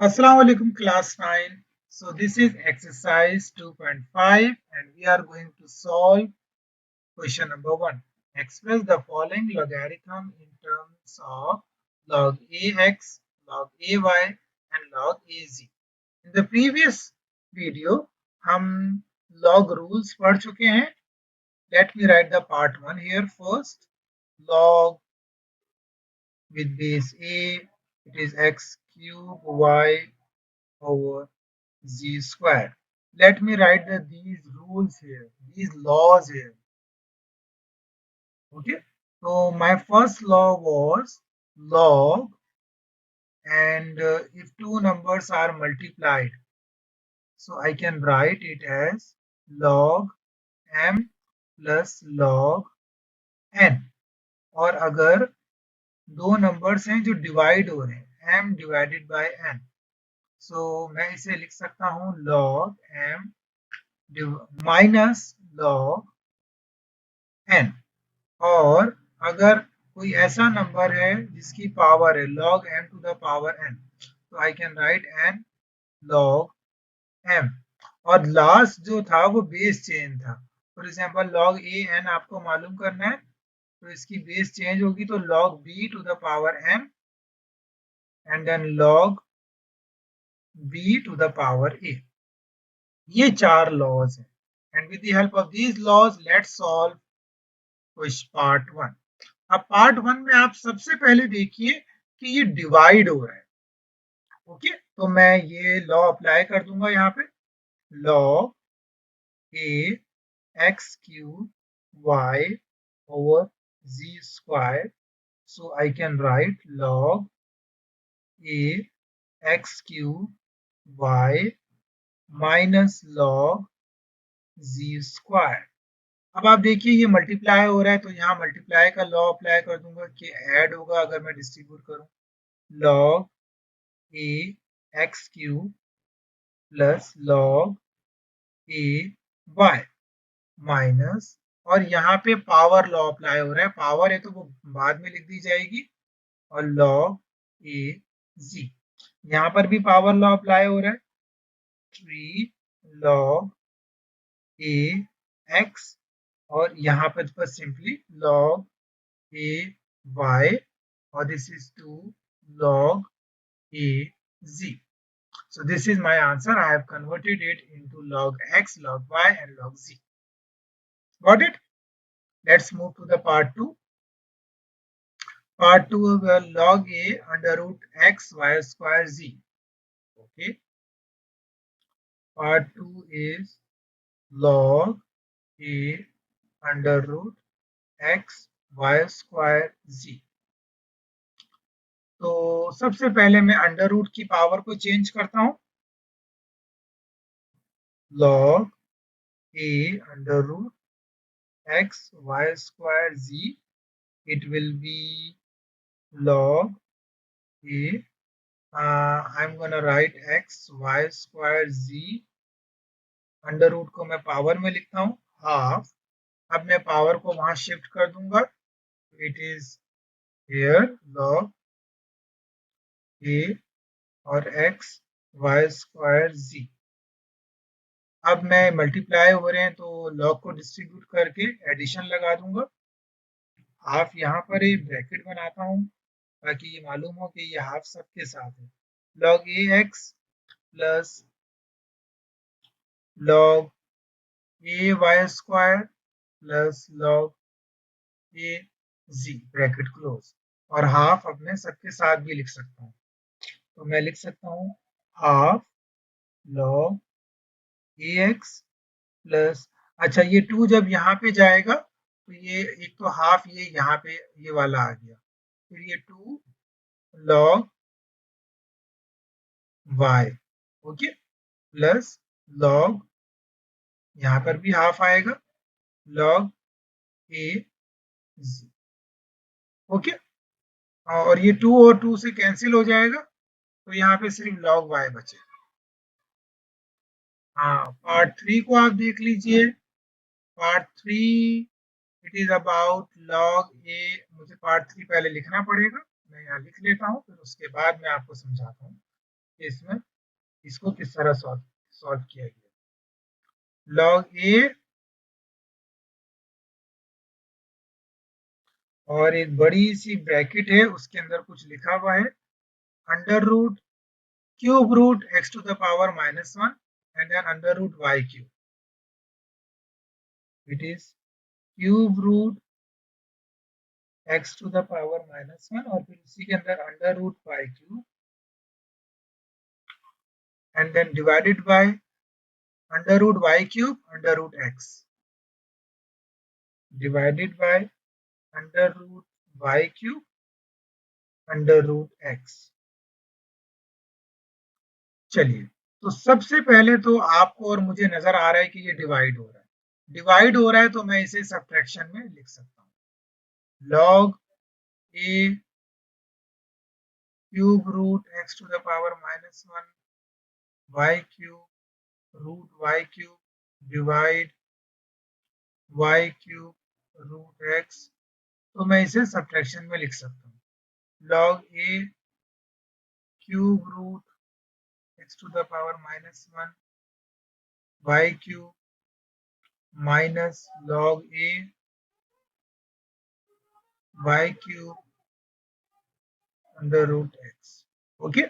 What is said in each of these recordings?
Assalamu alaikum class 9. So this is exercise 2.5 and we are going to solve question number 1. Express the following logarithm in terms of log ax, log ay and log az. In the previous video हम log rules पढ़ चुके हैं. Let me write the part 1 here first. Log with base a, it is x cube y over z square. Let me write these rules here, these laws here. Okay. So my first law was log, and if two numbers are multiplied, so I can write it as log m plus log n. और अगर दो numbers हैं जो divide हो रहे हैं m divided by n, सो मैं इसे लिख सकता हूँ log m minus log n. और अगर कोई ऐसा नंबर है जिसकी पावर है log m to the power n, तो I can write n log m. और लास्ट जो था वो बेस चेंज था. For example log a n आपको मालूम करना है, तो इसकी बेस चेंज होगी तो log b to the power m and then log b to the power a. ये चार लॉज हैं. And with the help of these logs let's solve part 1. अब पार्ट 1 में आप सबसे पहले देखिए कि ये डिवाइड हो रहा है. ओके, तो मैं ये लॉ अप्लाई कर दूंगा यहाँ पे. Log A X cube Y over G square. So I can write log A X cube Y minus log G square. अब आप देखिए ये मल्टीप्लाई हो रहा है, तो यहाँ मल्टीप्लाई का लॉ अप्लाई कर दूंगा कि ऐड होगा अगर मैं डिस्ट्रीब्यूट करूं. log a x cube plus log a y minus, और यहाँ पे पावर लॉ अप्लाई हो रहा है. पावर है तो वो बाद में लिख दी जाएगी. और log a z, यहाँ पर भी पावर लॉ अप्लाई हो रहा है. 3 log a x, और यहाँ पर simply log a y, or this is 2 log a z. So this is my answer. I have converted it into log x, log y and log z. Got it? Let's move to the part 2. Part 2 log a under root x y square z. Okay. Part 2 is log a under root x y square z. तो सबसे पहले मैं under root की power को change करता हूं. log a under root x y square z, it will be log a, I'm gonna write x y square z. Under root को मैं पावर में लिखता हूँ हाफ. अब मैं पावर को वहां शिफ्ट कर दूंगा. It is here log a और x y स्क्वायर z. अब मैं मल्टीप्लाई हो रहे हैं तो log को डिस्ट्रीब्यूट करके एडिशन लगा दूंगा. हाफ यहाँ पर एक ब्रैकेट बनाता हूँ ताकि ये मालूम हो कि ये हाफ सबके साथ है. log a x plus log a y square plus log a z bracket close. और हाफ अब मैं सबके साथ भी लिख सकता हूँ. तो मैं लिख सकता हूँ हाफ log ax प्लस, अच्छा ये 2 जब यहाँ पे जाएगा तो ये एक तो हाफ ये यहाँ पे ये वाला आ गया. फिर ये 2 log y. Okay, plus log, यहाँ पर भी हाफ आएगा, log a z. ओके, और ये 2 और 2 से कैंसिल हो जाएगा तो यहाँ पे सिर्फ log y बचेगा. हाँ, पार्ट 3 को आप देख लीजिए. Part 3 it is about log a. मुझे पार्ट 3 पहले लिखना पड़ेगा, मैं यहाँ लिख लेता हूँ, फिर उसके बाद मैं आपको समझाता हूँ इसमें इसको किस तरह सॉल्व किया गया। लॉग ए और एक बड़ी सी ब्रैकेट है, उसके अंदर कुछ लिखा हुआ है, under root cube root X to the power -1 and then under root Y cube. It is cube root X to the power -1 और फिर उसी के अंदर under root Y cube and then divided by under root Y cube under root X divided by under root Y cube under root X. चलिए, तो सबसे पहले तो आपको और मुझे नजर आ रहा है कि ये डिवाइड हो रहा है। डिवाइड हो रहा है तो मैं इसे सब्ट्रैक्शन में लिख सकता हूँ। Log A cube root X to the power -1 Y cube root Y cube divide Y cube root X. तो मैं इसे सब्ट्रैक्शन में लिख सकता हूँ। Log A cube root X to the power -1 Y cube minus log A Y cube under root X. Okay,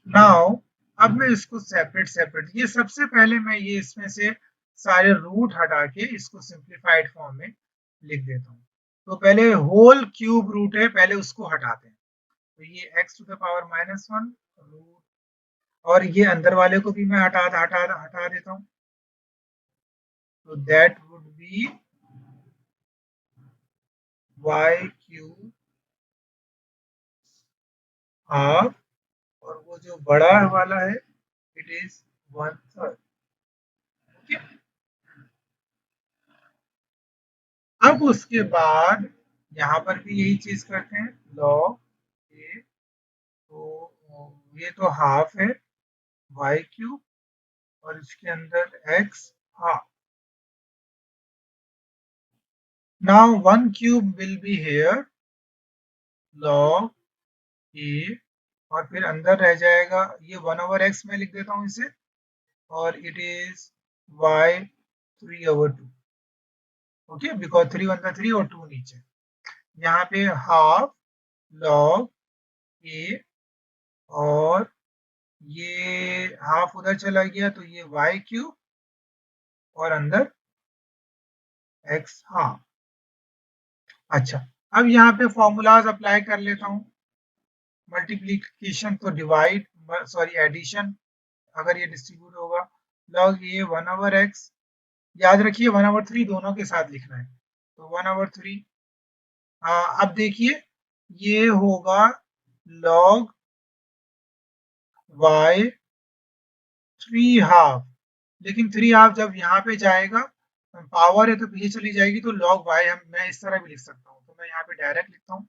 now अब मैं इसको सेपरेट ये सबसे पहले मैं ये इसमें से सारे रूट हटा के इसको सिंप्लीफाइड फॉर्म में लिख देता हूँ। तो पहले होल क्यूब रूट है, पहले उसको हटाते हैं। तो ये x to the power -1 root और ये अंदर वाले को भी मैं हटा देता हूँ। तो that would be y cube half और वो जो बड़ा वाला है इट इज 1/3। ओके, अब उसके बाद यहाँ पर भी यही चीज करते हैं। लॉग ए, तो ये तो हाफ है y क्यूब और इसके अंदर x half. Now 1 cube will be here log a और फिर अंदर रह जाएगा ये 1/x में लिख देता हूँ इसे और it is y 3/2। Okay, because 3 1 3 और 2 नीचे। यहाँ पे हाफ लॉग ए और ये हाफ उधर चला गया तो ये y क्यूब और अंदर x हाफ। अच्छा, अब यहाँ पे फॉर्मूलाज अप्लाई कर लेता हूँ। मल्टीप्लीकेशन तो डिवाइड, सॉरी एडिशन अगर ये डिस्ट्रीब्यूट होगा। लॉग ए 1/x, याद रखिए 1/3 दोनों के साथ लिखना है। तो 1/3 अब देखिए ये होगा लॉग y 3/2, लेकिन 3/2 जब यहाँ पे जाएगा पावर है तो पीछे चली जाएगी तो लॉग y हम मैं इस तरह भी लिख सकता हूँ। तो मैं यहाँ पे डायरेक्ट लिखता हूँ,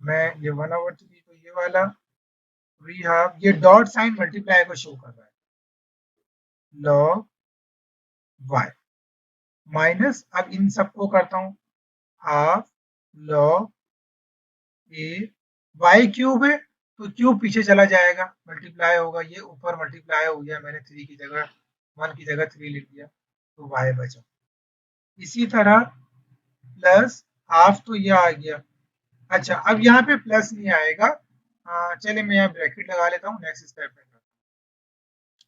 मैं ये 1/3 तो ये वाला 3/2 ये डॉट साइन मल्टीप्लाई को शो कर रहा है। लॉग y माइनस, अब इन सबको करता हूँ half log A Y cube है तो क्यूब पीछे चला जाएगा, मल्टीप्लाई होगा, ये ऊपर मल्टीप्लाई हो गया, मैंने 3 की जगह 1 की जगह 3 लिख दिया तो वाई बचा। इसी तरह प्लस हाफ तो ये आ गया। अच्छा, अब यहाँ पे प्लस नहीं आएगा, चलिए मैं यहाँ ब्रैकेट लगा लेता हूँ, नेक्स्ट स्टेप में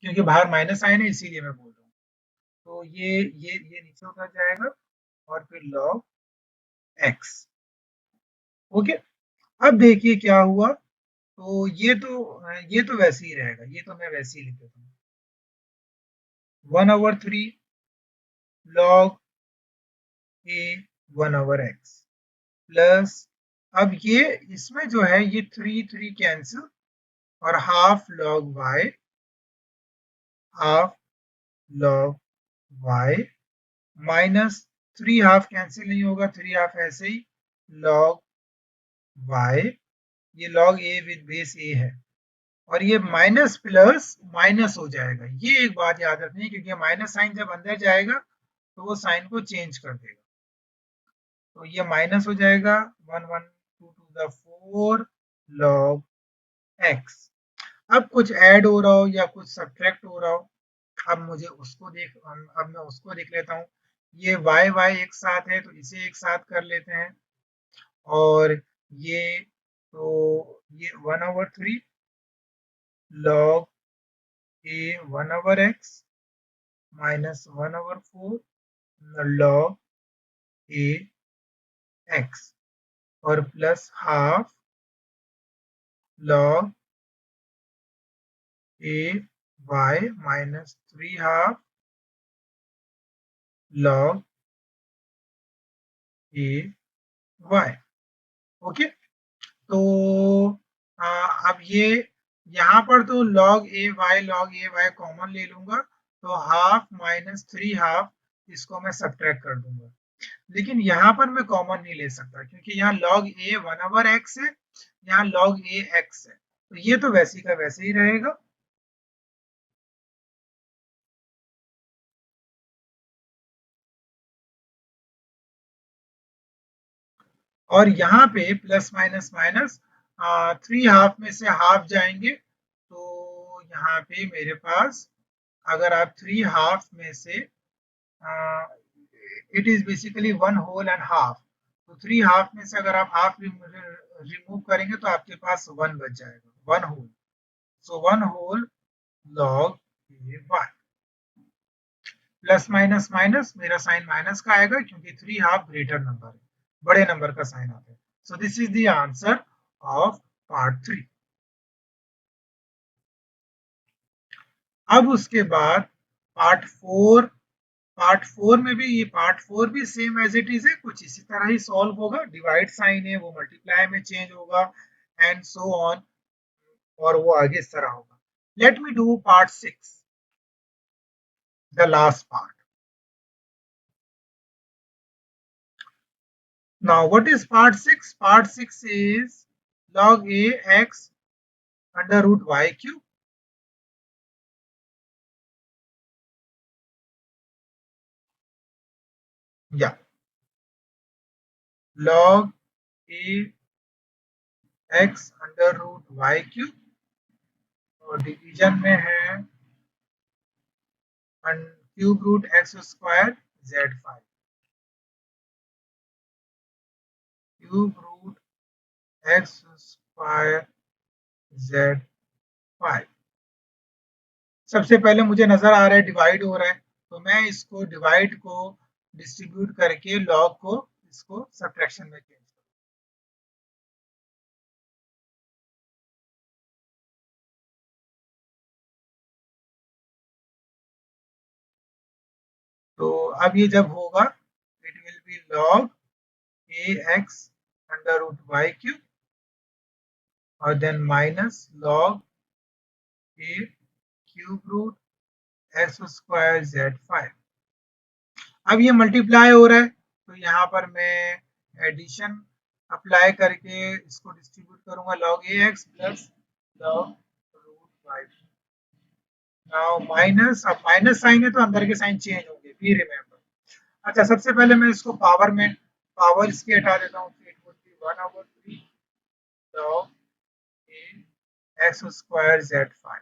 क्योंकि बाहर माइनस साइन है इसीलिए मैं बोल रहा हूँ। तो ये नीचे उतर जाएगा और फिर लॉग एक्स। ओके, अब देखिए क्या हुआ। तो ये तो वैसे ही रहेगा, ये तो मैं वैसे ही लिख देता हूँ 1/3 लॉग ए 1/x प्लस, अब ये इसमें जो है ये 3 कैंसिल और half log y half log y minus 3 half cancel नहीं होगा, 3 हाफ ऐसे ही लॉग y, ये log a with base a है और ये माइनस प्लस माइनस हो जाएगा। ये एक बात याद रखनी है क्योंकि माइनस साइन जब अंदर जाएगा तो वो साइन को चेंज कर देगा। तो ये माइनस हो जाएगा 1 1 2 2 4 log x। अब कुछ ऐड हो रहा हो या कुछ सब्ट्रैक्ट हो रहा हो, अब मुझे उसको अब मैं उसको देख लेता हूँ। ये y y एक साथ है तो इसे एक साथ कर लेते हैं। और ये ये 1/3 log a 1/x minus 1/4 log a x और plus half log a y minus 3 half log a y। Okay, तो अब ये यहाँ पर तो log a y कॉमन ले लूंगा, तो हाफ माइनस 3 हाफ इसको मैं सब्ट्रैक्ट कर दूंगा। लेकिन यहाँ पर मैं कॉमन नहीं ले सकता क्योंकि यहाँ log a 1/x है, यहाँ log a x है, तो ये तो वैसे का वैसे ही रहेगा। और यहाँ पे प्लस माइनस माइनस 3 हाफ में से हाफ जाएंगे, तो यहाँ पे मेरे पास अगर आप 3 हाफ में से it is basically 1 whole and half, तो 3 हाफ में से अगर आप हाफ रिमूव करेंगे तो आपके पास 1 बच जाएगा, 1 whole. So 1 whole log a y। Plus minus minus मेरा साइन माइनस का आएगा क्योंकि 3 हाफ ग्रेटर नंबर है, बड़े नंबर का साइन आता है। So this is the answer of part 3। अब उसके बाद पार्ट 4, पार्ट 4 में भी, ये पार्ट 4 भी सेम एज इट इज है, कुछ इसी तरह ही सॉल्व होगा। डिवाइड साइन है वो मल्टीप्लाई में चेंज होगा एंड सो ऑन, और वो आगे इस तरह होगा। Let me do part 6, the last part. Now, what is part 6? Part 6 is log a x under root y cube. Yeah, log a x under root y cube और division में है cube root x square z5, cube root x square z5। सबसे पहले मुझे नजर आ रहा है divide हो रहा है, तो मैं इसको डिवाइड को डिस्ट्रीब्यूट करके लॉग को इसको सब्ट्रैक्शन में चेंज। तो अब ये जब होगा it will be log a x under root Y cube और then minus log a cube root x square z5। अब ये मल्टीप्लाई हो रहा है तो यहाँ पर मैं एडिशन अप्लाई करके इसको डिस्ट्रीब्यूट करूंगा log a x plus log root Y. Now minus, अब माइनस साइन है तो अंदर के साइन चेंज होंगे, बी रिमेम्बर। अच्छा, सबसे पहले मैं इसको पावर में, पावर इसकी हटा देता हूँ, it would B 1/3 log a x square z5।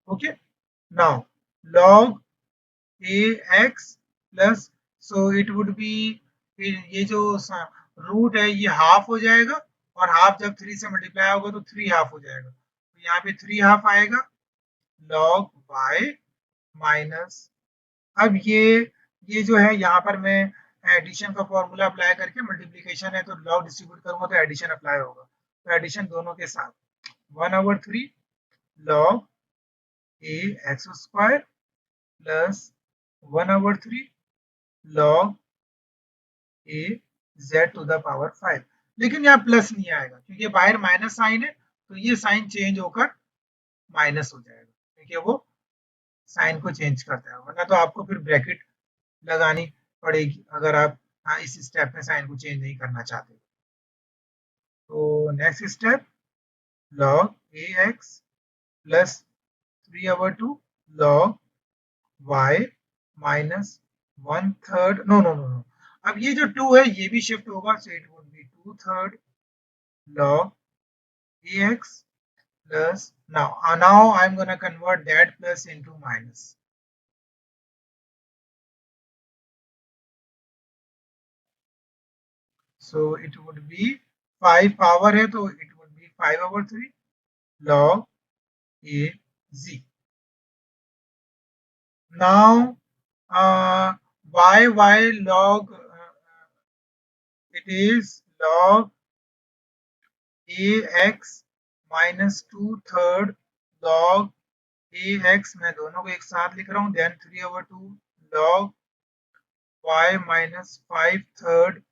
Okay, now log a x plus, so it would B, ये जो रूट है ये हाफ हो जाएगा और हाफ जब 3 से मल्टीप्लाई होगा तो 3 हाफ हो जाएगा, तो यहाँ पे 3 हाफ आएगा log y माइनस, अब ये जो है यहाँ पर मैं एडिशन का फॉर्मूला अप्लाई करके, मल्टीप्लीकेशन है तो लॉग डिस्ट्रीब्यूट करूंगा तो एडिशन अप्लाई होगा, तो एडिशन दोनों के साथ 1/3 log a x square plus 1/3 log a z to the power 5। लेकिन यहाँ प्लस नहीं आएगा क्योंकि बाहर माइनस साइन है, तो ये साइन चेंज होकर माइनस हो जाएगा क्योंकि वो साइन को चेंज करता है, वरना तो आपको फिर ब्रैकेट लगानी पड़ेगी अगर आप इस स्टेप में साइन को चेंज नहीं करना चाहते। तो next step log ax plus 3/2 log y minus 1/3, no no no no, अब ये जो 2 है ये भी शिफ्ट होगा, so it would be 2/3 log ax plus, now I'm going to convert that plus into minus. So it would be 5 power है तो it would be 5/3 log a z. Now y log it is log ax minus 2/3 log ax, मैं दोनों को एक साथ लिख रहा हूँ, then 3/2 log y minus 5/3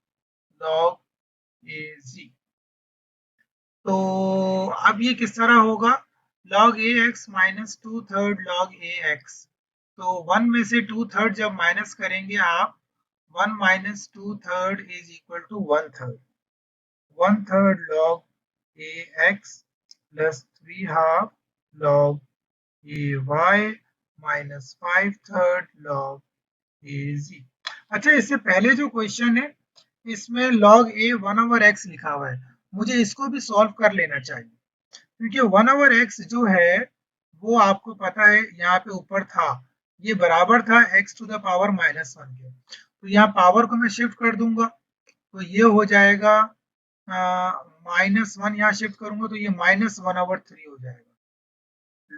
log az. तो अब ये किस तरह होगा, log ax minus 2/3 log ax, तो 1 में से 2/3 जब माइनस करेंगे आप, 1 minus 2/3 is equal to 1/3. 1/3 log ax plus 3/2 log ay minus 5/3 log az. अच्छा, इससे पहले जो क्वेश्चन है इसमें log a 1/x लिखा हुआ है, मुझे इसको भी सॉल्व कर लेना चाहिए, क्योंकि 1/x जो है वो आपको पता है यहाँ पे ऊपर था, ये बराबर था x to the power -1 के, तो यहाँ पावर को मैं शिफ्ट कर दूंगा, तो ये हो जाएगा -1, यहाँ शिफ्ट करूंगा तो ये -1/3 हो जाएगा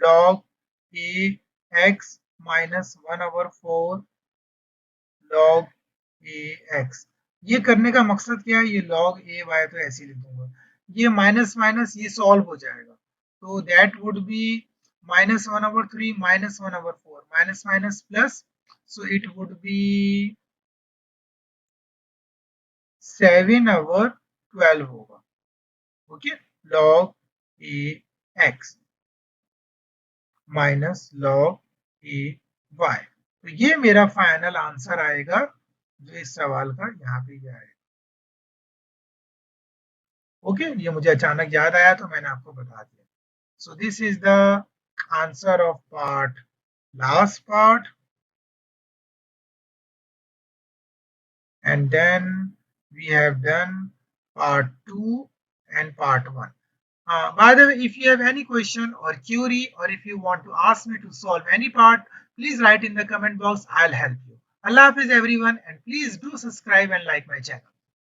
log ax minus 1/4 log ax. ये करने का मकसद क्या है, ये log ay तो ऐसे लिख दूंगा, ये माइनस माइनस ये सॉल्व हो जाएगा, तो that would be -1/3 -1/4 minus minus plus, so it would be 7/12 होगा. Okay, log ax minus log ay, तो ये मेरा फाइनल आंसर आएगा जो इस सवाल का यहाँ पे आएगा. ओके, ये मुझे अचानक याद आया तो मैंने आपको बता दिया. So this is the answer of part, last part, and then we have done part 2 and part 1. By the way, if you have any question or query, or if you want to ask me to solve any part, please write in the comment box, I'll help you. Allah Hafiz everyone, and please do subscribe and like my channel.